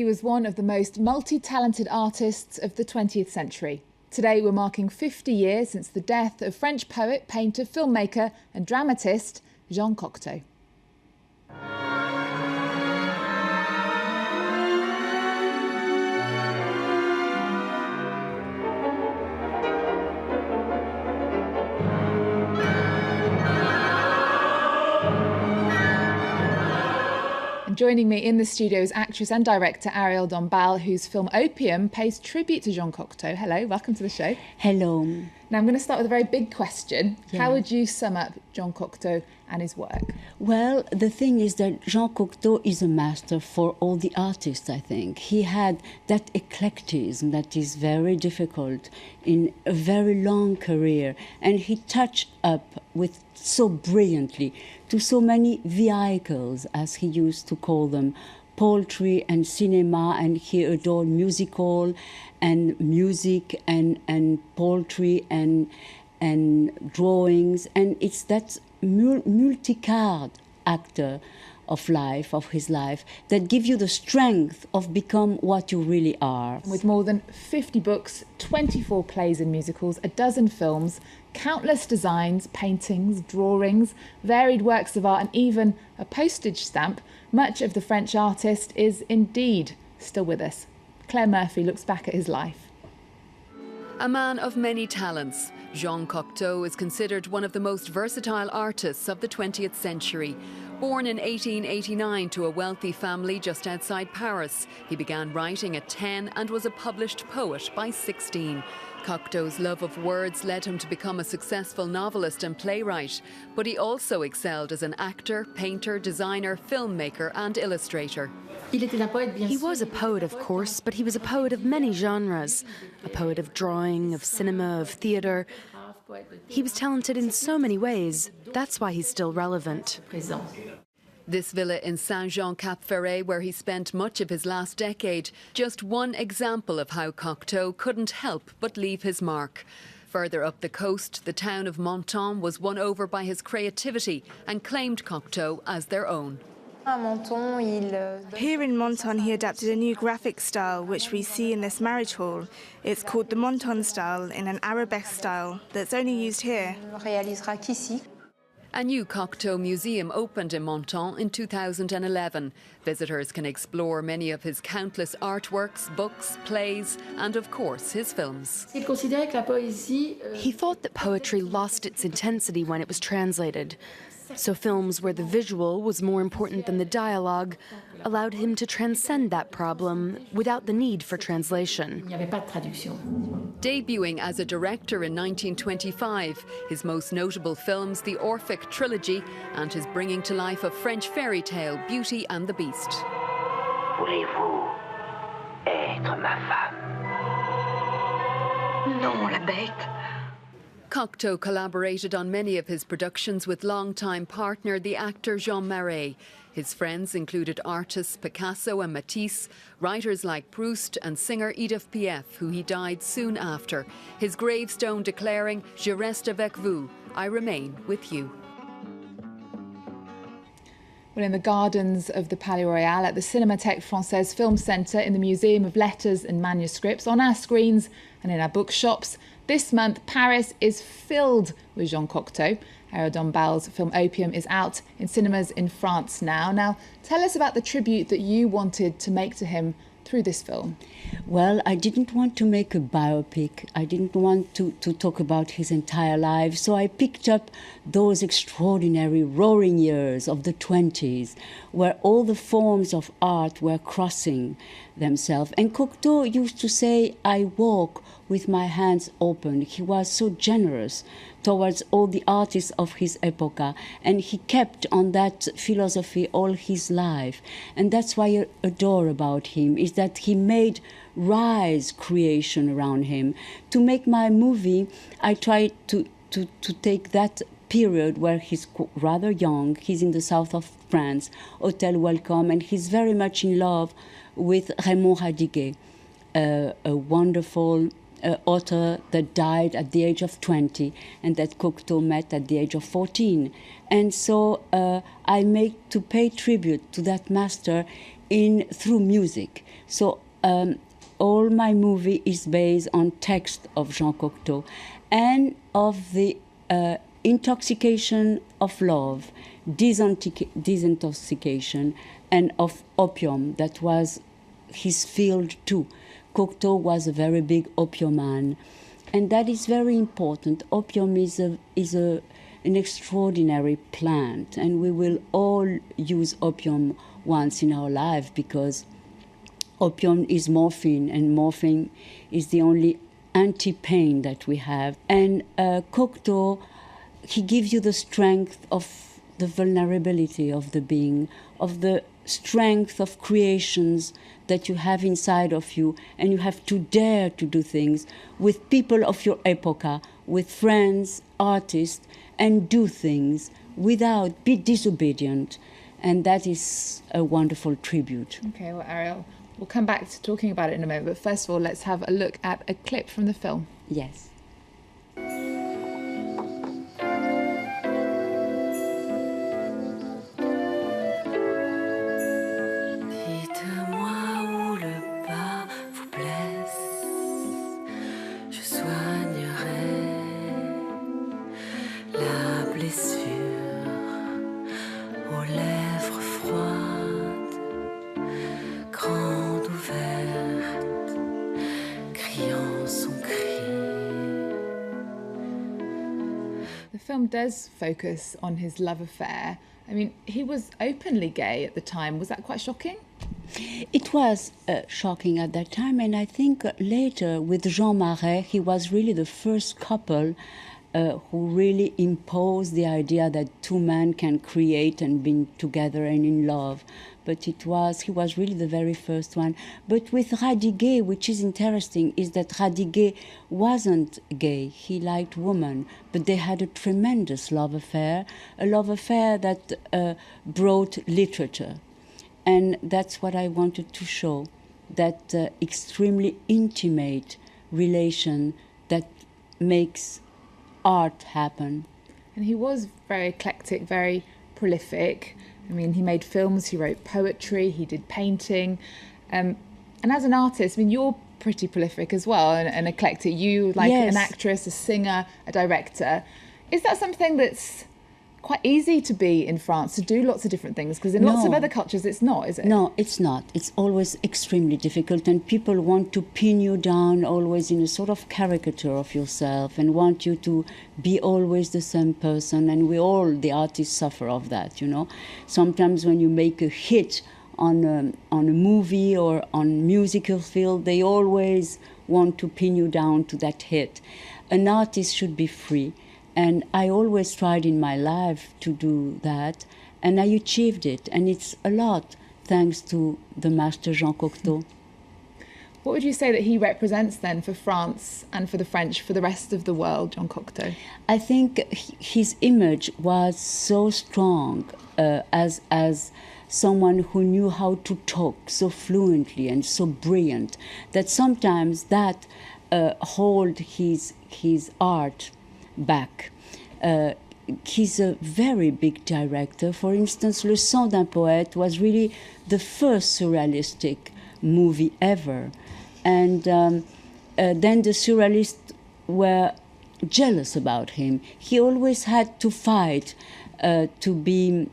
He was one of the most multi-talented artists of the 20th century. Today we're marking 50 years since the death of French poet, painter, filmmaker and dramatist Jean Cocteau. Joining me in the studio is actress and director Arielle Dombasle, whose film Opium pays tribute to Jean Cocteau. Hello, welcome to the show. Hello. Now I'm going to start with a very big question. Yeah. How would you sum up Jean Cocteau and his work? Well, the thing is that Jean Cocteau is a master for all the artists, I think. He had that eclecticism that is very difficult in a very long career, and he touched up with so brilliantly to so many vehicles, as he used to call them, poetry and cinema, and he adored musical and music and poetry and drawings, and it's that multicard actor of life, of his life, that give you the strength of become what you really are. With more than 50 books, 24 plays and musicals, a dozen films, countless designs, paintings, drawings, varied works of art and even a postage stamp, much of the French artist is indeed still with us. Claire Murphy looks back at his life. A man of many talents, Jean Cocteau is considered one of the most versatile artists of the 20th century. Born in 1889 to a wealthy family just outside Paris, he began writing at 10 and was a published poet by 16. Cocteau's love of words led him to become a successful novelist and playwright, but he also excelled as an actor, painter, designer, filmmaker and illustrator. He was a poet, of course, but he was a poet of many genres. A poet of drawing, of cinema, of theatre. He was talented in so many ways. That's why he's still relevant. This villa in Saint-Jean-Cap-Ferret, where he spent much of his last decade, just one example of how Cocteau couldn't help but leave his mark. Further up the coast, the town of Menton was won over by his creativity and claimed Cocteau as their own. Here in Menton, he adapted a new graphic style, which we see in this marriage hall. It's called the Menton style, in an arabesque style, that's only used here. A new Cocteau museum opened in Menton in 2011. Visitors can explore many of his countless artworks, books, plays, and of course his films. He thought that poetry lost its intensity when it was translated. So films where the visual was more important than the dialogue allowed him to transcend that problem without the need for translation. Debuting as a director in 1925, his most notable films, the Orphic trilogy, and his bringing to life of French fairy tale Beauty and the Beast. Voulez-vous être ma femme? Non, la bête. Cocteau collaborated on many of his productions with longtime partner, the actor Jean Marais. His friends included artists Picasso and Matisse, writers like Proust and singer Edith Piaf, who he died soon after, his gravestone declaring, Je reste avec vous, I remain with you. Well, in the gardens of the Palais Royal, at the Cinémathèque Française Film Centre, in the Museum of Letters and Manuscripts, on our screens and in our bookshops, this month Paris is filled with Jean Cocteau. Arielle Dombasle's film Opium is out in cinemas in France now. Now, tell us about the tribute that you wanted to make to him through this film. Well, I didn't want to make a biopic. I didn't want to talk about his entire life. So I picked up those extraordinary roaring years of the 20s, where all the forms of art were crossing themselves. And Cocteau used to say, I walk with my hands open. He was so generous towards all the artists of his epocha, and he kept on that philosophy all his life. And that's why I adore about him, is that he made rise creation around him. To make my movie, I tried to take that period where he's rather young, he's in the south of France, Hotel Welcome, and he's very much in love with Raymond Radiguet, a wonderful author that died at the age of 20 and that Cocteau met at the age of 14. And so I make to pay tribute to that master through music. So all my movie is based on text of Jean Cocteau and of the intoxication of love, disintoxication, and of opium that was his field too. Cocteau was a very big opium man, and that is very important. Opium is an extraordinary plant, and we will all use opium once in our life because opium is morphine, and morphine is the only anti-pain that we have. And Cocteau, he gives you the strength of the vulnerability of the being, of the strength of creations that you have inside of you, and you have to dare to do things with people of your epocha, with friends, artists, and do things without, be disobedient. And that is a wonderful tribute. Okay, well, Arielle, we'll come back to talking about it in a moment, but first of all, let's have a look at a clip from the film. Yes. The film does focus on his love affair. I mean, he was openly gay at the time. Was that quite shocking? It was shocking at that time, and I think later with Jean Marais, he was really the first couple who really imposed the idea that two men can create and be together and in love. But he was really the very first one. But with Radiguet, which is interesting, is that Radiguet wasn't gay. He liked women, but they had a tremendous love affair, a love affair that brought literature. And that's what I wanted to show, that extremely intimate relation that makes art happen. And he was very eclectic, very prolific. I mean, he made films, he wrote poetry, he did painting. And as an artist, I mean, you're pretty prolific as well, and eclectic. You, like Yes. an actress, a singer, a director. Is that something that's quite easy to be in France, to do lots of different things? Because in lots of No. other cultures, it's not, is it? No, it's not. It's always extremely difficult, and people want to pin you down always in a sort of caricature of yourself and want you to be always the same person, and we all, the artists, suffer of that, you know. Sometimes when you make a hit on a movie or on musical field, they always want to pin you down to that hit. An artist should be free. And I always tried in my life to do that, and I achieved it. And it's a lot thanks to the master Jean Cocteau. What would you say that he represents then for France and for the French, for the rest of the world, Jean Cocteau? I think his image was so strong as someone who knew how to talk so fluently and so brilliant that sometimes that hold his art back. He's a very big director. For instance, Le Sang d'un Poète was really the first surrealistic movie ever. And then the surrealists were jealous about him. He always had to fight to be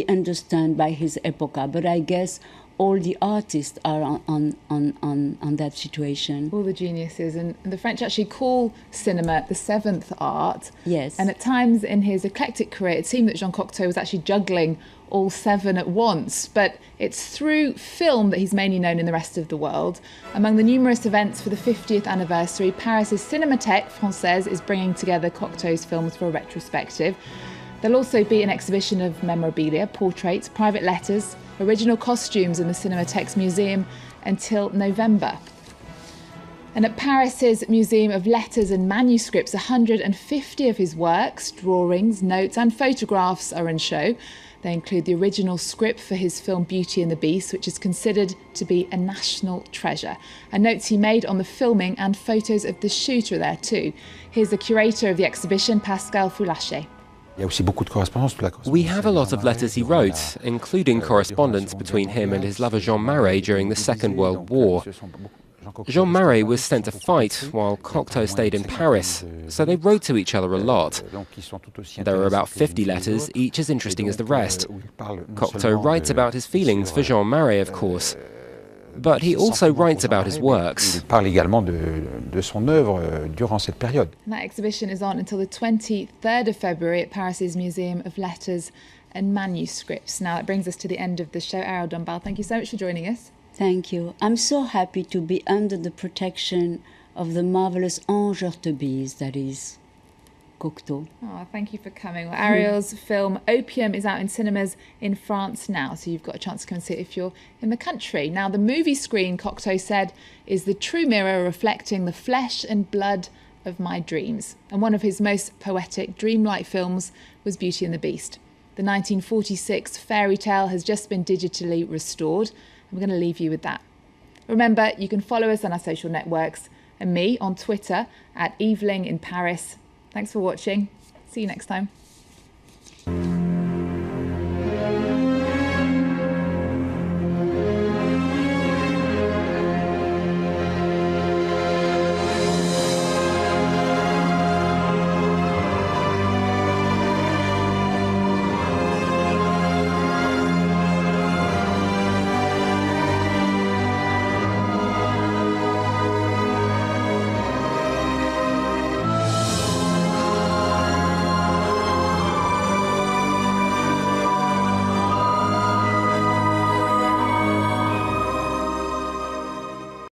understood by his epocha. But I guess all the artists are on that situation. All the geniuses. And the French actually call cinema the seventh art. Yes. And at times in his eclectic career, it seemed that Jean Cocteau was actually juggling all seven at once. But it's through film that he's mainly known in the rest of the world. Among the numerous events for the 50th anniversary, Paris's Cinémathèque Française is bringing together Cocteau's films for a retrospective. There'll also be an exhibition of memorabilia, portraits, private letters, original costumes in the Cinémathèque's museum until November. And at Paris's Museum of Letters and Manuscripts, 150 of his works, drawings, notes and photographs are on show. They include the original script for his film Beauty and the Beast, which is considered to be a national treasure. And notes he made on the filming and photos of the shoot are there too. Here's the curator of the exhibition, Pascal Foulaché. We have a lot of letters he wrote, including correspondence between him and his lover Jean Marais during the Second World War. Jean Marais was sent to fight while Cocteau stayed in Paris, so they wrote to each other a lot. There are about 50 letters, each as interesting as the rest. Cocteau writes about his feelings for Jean Marais, of course, but he also writes about his works. And that exhibition is on until the 23rd of February at Paris's Museum of Letters and Manuscripts. Now that brings us to the end of the show. Arielle Dombasle, thank you so much for joining us. Thank you. I'm so happy to be under the protection of the marvellous ange heurtebise that is Cocteau. Oh, thank you for coming. Well, Arielle's film Opium is out in cinemas in France now, so you've got a chance to come and see it if you're in the country. Now, the movie screen, Cocteau said, is the true mirror reflecting the flesh and blood of my dreams. And one of his most poetic, dreamlike films was Beauty and the Beast. The 1946 fairy tale has just been digitally restored. I'm going to leave you with that. Remember, you can follow us on our social networks and me on Twitter at Eveling in Paris. Thanks for watching. See you next time.